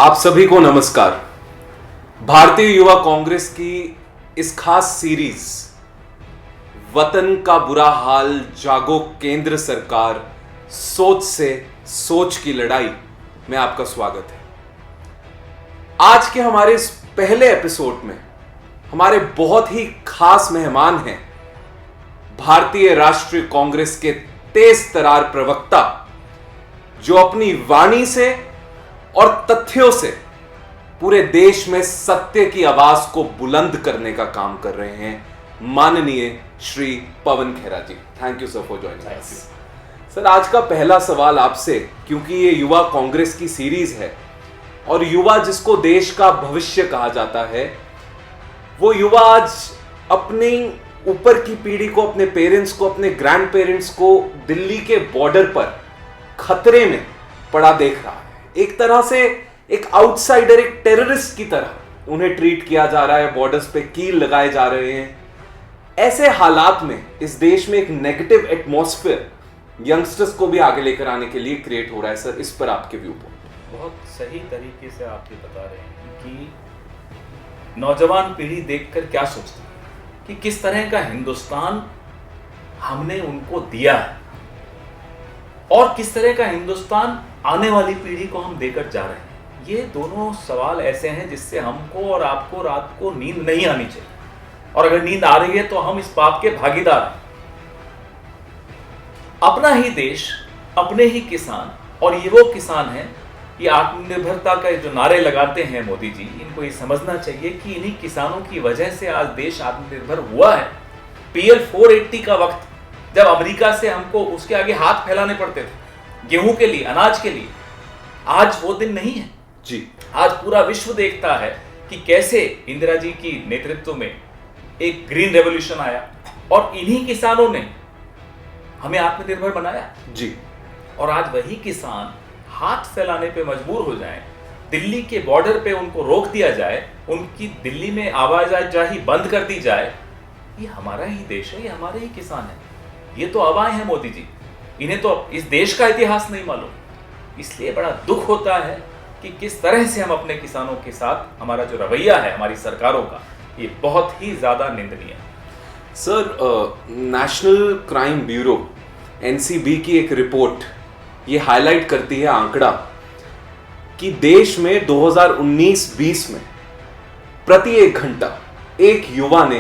आप सभी को नमस्कार। भारतीय युवा कांग्रेस की इस खास सीरीज वतन का बुरा हाल जागो केंद्र सरकार सोच से सोच की लड़ाई में आपका स्वागत है। आज के हमारे इस पहले एपिसोड में हमारे बहुत ही खास मेहमान हैं भारतीय राष्ट्रीय कांग्रेस के तेज तरार प्रवक्ता जो अपनी वाणी से और तथ्यों से पूरे देश में सत्य की आवाज को बुलंद करने का काम कर रहे हैं माननीय Shri Pawan Khera ji. Thank you sir for joining us. Sir, आज का पहला सवाल आपसे, क्योंकि ये युवा कांग्रेस की सीरीज है और युवा जिसको देश का भविष्य कहा जाता है, वो युवा आज अपनी ऊपर की पीढ़ी को, अपने पेरेंट्स को, अपने ग्रैंड पेरेंट्स को दिल्ली के बॉर्डर पर खतरे में पड़ा देख रहा है। एक तरह से एक आउटसाइडर, एक टेररिस्ट की तरह उन्हें ट्रीट किया जा रहा है, बॉर्डर्स पे कील लगाए जा रहे हैं। ऐसे हालात में इस देश में एक नेगेटिव एटमॉस्फेयर यंगस्टर्स को भी आगे लेकर आने के लिए क्रिएट हो रहा है। सर, इस पर आपके व्यू पॉइंट। बहुत सही तरीके से आप ये बता रहे हैं कि नौजवान पीढ़ी देखकर क्या सोचती है कि किस तरह का हिंदुस्तान हमने उनको दिया है और किस तरह का हिंदुस्तान आने वाली पीढ़ी को हम देकर जा रहे हैं। ये दोनों सवाल ऐसे हैं जिससे हमको और आपको रात को नींद नहीं आनी चाहिए, और अगर नींद आ रही है तो हम इस पाप के भागीदार हैं। अपना ही देश, अपने ही किसान, और ये वो किसान हैं, ये आत्मनिर्भरता का जो नारे लगाते हैं मोदी जी, इनको ये समझना चाहिए कि इन्हीं किसानों की वजह से आज देश आत्मनिर्भर हुआ है। PL 480 का वक्त, जब अमेरिका से हमको उसके आगे हाथ फैलाने पड़ते थे गेहूं के लिए, अनाज के लिए, आज वो दिन नहीं है जी। आज पूरा विश्व देखता है कि कैसे इंदिरा जी की नेतृत्व में एक ग्रीन रेवोल्यूशन आया और इन्हीं किसानों ने हमें आत्मनिर्भर बनाया जी। और आज वही किसान हाथ फैलाने पे मजबूर हो जाएं, दिल्ली के बॉर्डर पे उनको रोक दिया जाए, उनकी दिल्ली में आवाजाही बंद कर दी जाए। ये हमारा ही देश है, ये हमारे ही किसान है। ये तो हवाएं हैं मोदी जी, इन्हें तो इस देश का इतिहास नहीं मालूम। इसलिए बड़ा दुख होता है कि किस तरह से हम अपने किसानों के साथ, हमारा जो रवैया है हमारी सरकारों का, ये बहुत ही ज्यादा निंदनीय है। Sir, national crime bureau NCB की एक रिपोर्ट ये हाईलाइट करती है आंकड़ा कि देश में 2019-20 में प्रति 1 घंटा एक युवा ने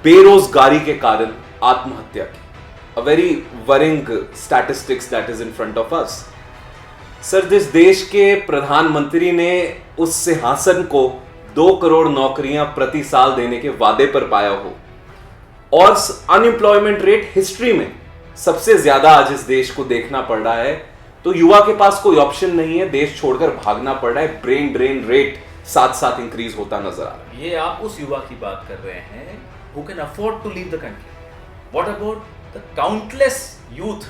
बेरोजगारी के कारण आत्महत्या की। A very worrying statistics that is in front of us. Sir, जिस देश के प्रधानमंत्री ने उस सिंहासन को 2 करोड़ नौकरियां प्रति साल देने के वादे पर पाया हो और अनएम्प्लॉयमेंट रेट हिस्ट्री में सबसे ज्यादा आज इस देश को देखना पड़ रहा है, तो युवा के पास कोई ऑप्शन नहीं है, देश छोड़कर भागना पड़ रहा है। ब्रेन ड्रेन रेट साथ साथ इंक्रीज होता नजर आ रहा है। ये आप उस युवा की बात कर रहे हैं who can afford to leave the country. What about the countless youth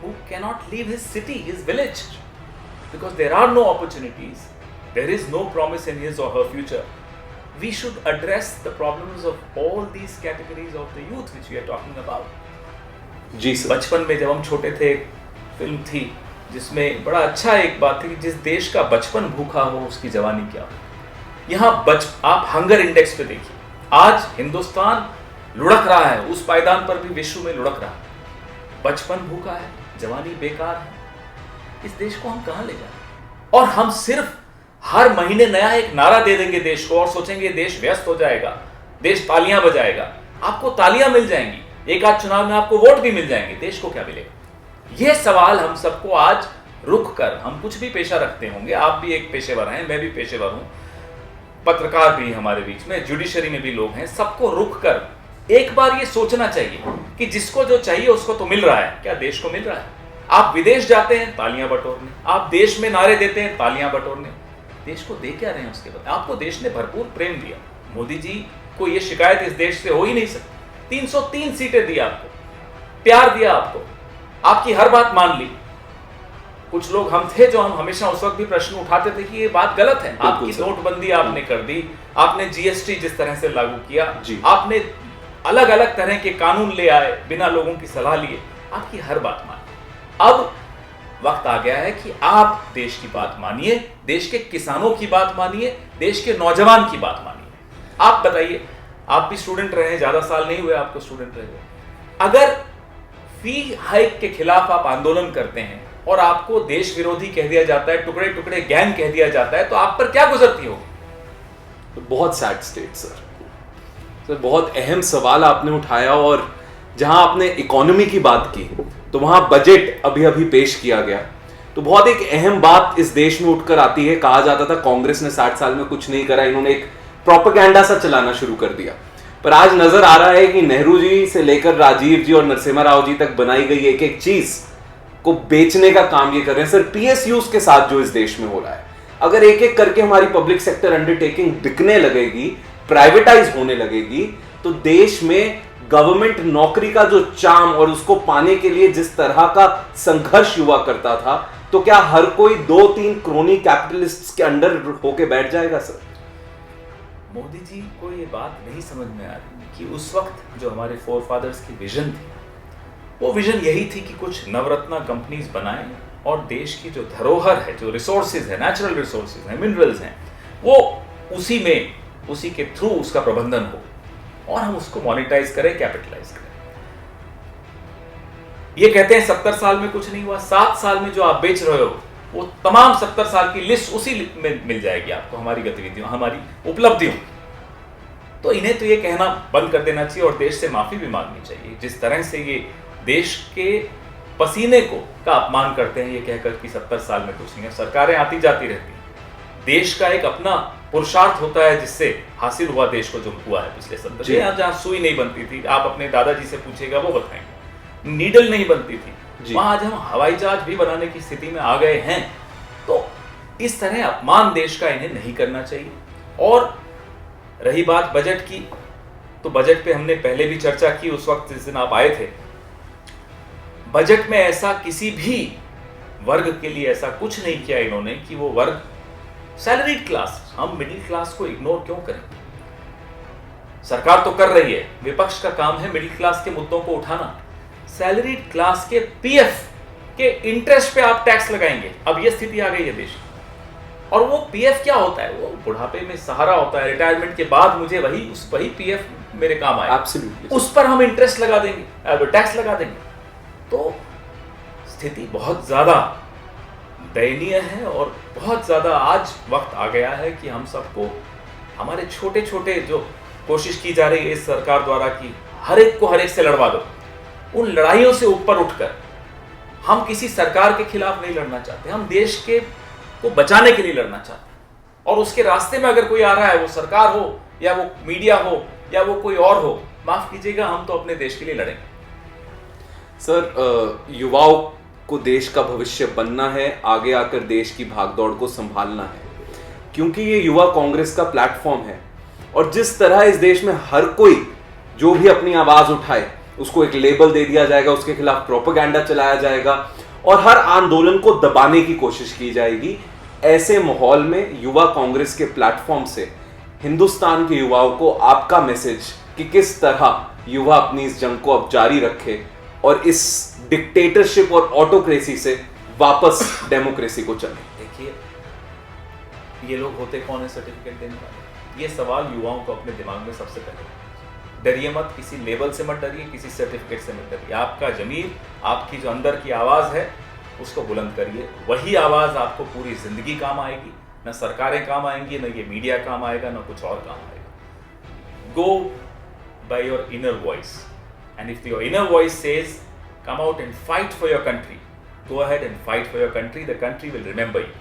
who cannot leave his city, his village, because there are no opportunities, there is no promise in his or her future. We should address the problems of all these categories of the youth which we are talking about. जी sir. बचपन में जब हम छोटे थे, film थी जिसमें बड़ा अच्छा एक बात थी कि जिस देश का बचपन भूखा हो उसकी जवानी क्या हो। यहाँ आप हंगर इंडेक्स पे देखिए, आज हिंदुस्तान लुढ़क रहा है, उस पायदान पर भी विश्व में लुढ़क रहा है। बचपन भूखा है, जवानी बेकार है। इस देश को हम कहां ले जाएं? और हम सिर्फ हर महीने नया एक नारा दे देंगे देश को और सोचेंगे देश व्यस्त हो जाएगा, देश तालियां बजाएगा। आपको तालियां मिल जाएंगी, एक आध चुनाव में आपको वोट भी मिल जाएंगे, देश को क्या मिलेगा? यह सवाल हम सबको आज रुक कर, हम कुछ भी पेशा रखते होंगे, आप भी एक पेशेवर हैं, मैं भी पेशेवर हूं, पत्रकार भी हमारे बीच में, जुडिशरी में भी लोग हैं, सबको रुक कर एक बार ये सोचना चाहिए कि जिसको जो चाहिए उसको तो मिल रहा है, क्या देश को मिल रहा है? आप विदेश जाते हैं तालियां बटोरने, आप देश में नारे देते हैं तालियां बटोरने, देश को दे क्या रहे हैं उसके बाद? आपको देश ने भरपूर प्रेम दिया, मोदी जी को ये शिकायत इस देश से हो ही नहीं सकती। 303 सीटें दी आपको, प्यार दिया आपको, आपकी हर बात मान ली। कुछ लोग हम थे जो हम हमेशा उस वक्त भी प्रश्न उठाते थे कि ये बात गलत है। आपकी नोटबंदी आपने कर दी, आपने GST जिस तरह से लागू किया, आपने अलग अलग तरह के कानून ले आए बिना लोगों की सलाह लिए, आपकी हर बात मानी। अब वक्त आ गया है कि आप देश की बात मानिए, देश के किसानों की बात मानिए, देश के नौजवान की बात मानिए। आप बताइए, आप भी स्टूडेंट रहे हैं, ज्यादा साल नहीं हुए आपको स्टूडेंट रहे हुए। अगर फी हाइक के खिलाफ आप आंदोलन करते हैं और आपको देश विरोधी कह दिया जाता है, टुकड़े टुकड़े गैंग कह दिया जाता है, तो आप पर क्या गुजरती होगी? बहुत सैड स्टेट सर, बहुत अहम सवाल आपने उठाया। और जहां आपने इकोनॉमी की बात की तो वहां बजट अभी अभी पेश किया गया, तो बहुत एक अहम बात इस देश में उठकर आती है। कहा जाता था कांग्रेस ने 60 साल में कुछ नहीं करा, इन्होंने एक प्रोपेगेंडा सा चलाना शुरू कर दिया। पर आज नजर आ रहा है कि नेहरू जी से लेकर राजीव जी और नरसिम्हा राव जी तक बनाई गई एक एक चीज को बेचने का काम ये कर रहे हैं। सर, पीएसयूज के साथ जो इस देश में हो रहा है, अगर एक एक करके हमारी पब्लिक सेक्टर अंडरटेकिंग बिकने लगेगी, प्राइवेटाइज होने लगेगी, तो देश में गवर्नमेंट नौकरी का जो चार्म और उसको पाने के लिए जिस तरह का संघर्ष हुआ करता था, तो क्या हर कोई 2-3 क्रोनी कैपिटलिस्ट्स के अंडर होके बैठ जाएगा? सर, मोदी जी को ये बात नहीं समझ में आ रही कि उस वक्त जो हमारे फोरफादर्स की विजन थी, वो विजन यही थी कि कुछ नवरत्ना कंपनीज बनाएं और देश की जो धरोहर है, जो रिसोर्सेज है, नेचुरल रिसोर्सेज हैं, मिनरल्स हैं, वो उसी के थ्रू उसका प्रबंधन हो और हम उसको मोनेटाइज करें, कैपिटलाइज करें। ये कहते हैं 70 साल में कुछ नहीं हुआ। 7 साल में जो आप बेच रहे हो, वो तमाम 70 साल की लिस्ट उसी में मिल जाएगी आपको, हमारी गतिविधियों, हमारी उपलब्धियों। तो इन्हें तो ये कहना बंद कर देना चाहिए और देश से माफी भी मांगनी चाहिए। जिस तरह से ये देश के पसीने का अपमान करते हैं, ये कहकर कि 70 साल में कुछ नहीं है। सरकारें आती जाती रहती हैं, देश का एक अपना पुरुषार्थ होता है जिससे हासिल हुआ देश को जो हुआ है पिछले 70। जहां सुई नहीं बनती थी, आप अपने दादाजी से पूछेगा, वो बताएंगे। नीडल नहीं बनती थी, वहां आज हम हवाई जहाज भी बनाने की स्थिति में आ गए हैं। तो इस तरह अपमान देश का इन्हें नहीं करना चाहिए। और रही बात बजट की, तो बजट पे हमने पहले भी चर्चा की, उस वक्त जिस दिन आप आए थे। बजट में ऐसा किसी भी वर्ग के लिए ऐसा कुछ नहीं किया इन्होंने कि वो वर्ग सैलरीड क्लास, हम मिडिल क्लास को इग्नोर क्यों करें? सरकार तो कर रही है, विपक्ष का काम है मिडिल क्लास के मुद्दों को उठाना। सैलरीड क्लास के पीएफ के इंटरेस्ट पे आप टैक्स लगाएंगे, अब ये स्थिति आ गई है देश की। और वो पीएफ क्या होता है? वो बुढ़ापे में सहारा होता है, रिटायरमेंट के बाद मुझे वही पीएफ मेरे काम आए, उस पर हम इंटरेस्ट लगा देंगे, टैक्स लगा देंगे। तो स्थिति बहुत ज्यादा दयनीय है और बहुत ज्यादा आज वक्त आ गया है कि हम सबको, हमारे छोटे छोटे जो कोशिश की जा रही है इस सरकार द्वारा कि हर एक से लड़वा दो, उन लड़ाइयों से ऊपर उठकर हम किसी सरकार के खिलाफ नहीं लड़ना चाहते, हम देश को बचाने के लिए लड़ना चाहते हैं। और उसके रास्ते में अगर कोई आ रहा है, वो सरकार हो या वो मीडिया हो या वो कोई और हो, माफ कीजिएगा, हम तो अपने देश के लिए लड़ेंगे। सर, युवाओं को देश का भविष्य बनना है, आगे आकर देश की भागदौड़ को संभालना है, क्योंकि ये युवा कांग्रेस का प्लेटफॉर्म है। और जिस तरह इस देश में हर कोई जो भी अपनी आवाज उठाए उसको एक लेबल दे दिया जाएगा, उसके खिलाफ प्रोपेगेंडा चलाया जाएगा और हर आंदोलन को दबाने की कोशिश की जाएगी। ऐसे माहौल में युवा कांग्रेस के प्लेटफॉर्म से हिंदुस्तान के युवाओं को आपका मैसेज कि किस तरह युवा अपनी इस जंग को अब जारी रखे और इस डिक्टेटरशिप और ऑटोक्रेसी से वापस डेमोक्रेसी को चले। देखिए, ये लोग होते कौन है सर्टिफिकेट देने वाले? ये सवाल युवाओं को अपने दिमाग में सबसे पहले, डरिए मत, किसी लेबल से मत डरिए, किसी सर्टिफिकेट से मत डरिए। आपका जमीर, आपकी जो अंदर की आवाज है, उसको बुलंद करिए। वही आवाज आपको पूरी जिंदगी काम आएगी। न सरकारें काम आएंगी, न ये मीडिया काम आएगा, न कुछ और काम आएगा। Go by your inner voice, and if your inner voice says come out and fight for your country, go ahead and fight for your country. The country will remember you.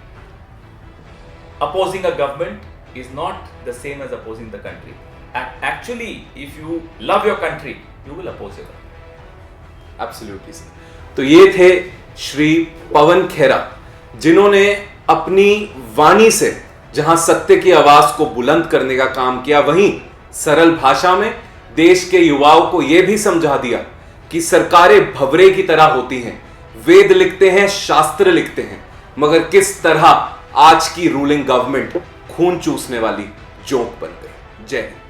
Opposing a government is not the same as opposing the country. Actually, if you love your country, you will oppose your country. Absolutely sir. तो ये थे श्री पवन खेरा, जिन्होंने अपनी वाणी से जहां सत्य की आवाज को बुलंद करने का काम किया, वहीं सरल भाषा में देश के युवाओं को यह भी समझा दिया कि सरकारें भंवरे की तरह होती हैं, वेद लिखते हैं, शास्त्र लिखते हैं, मगर किस तरह आज की रूलिंग गवर्नमेंट खून चूसने वाली जोंक बन गई। जय हिंद।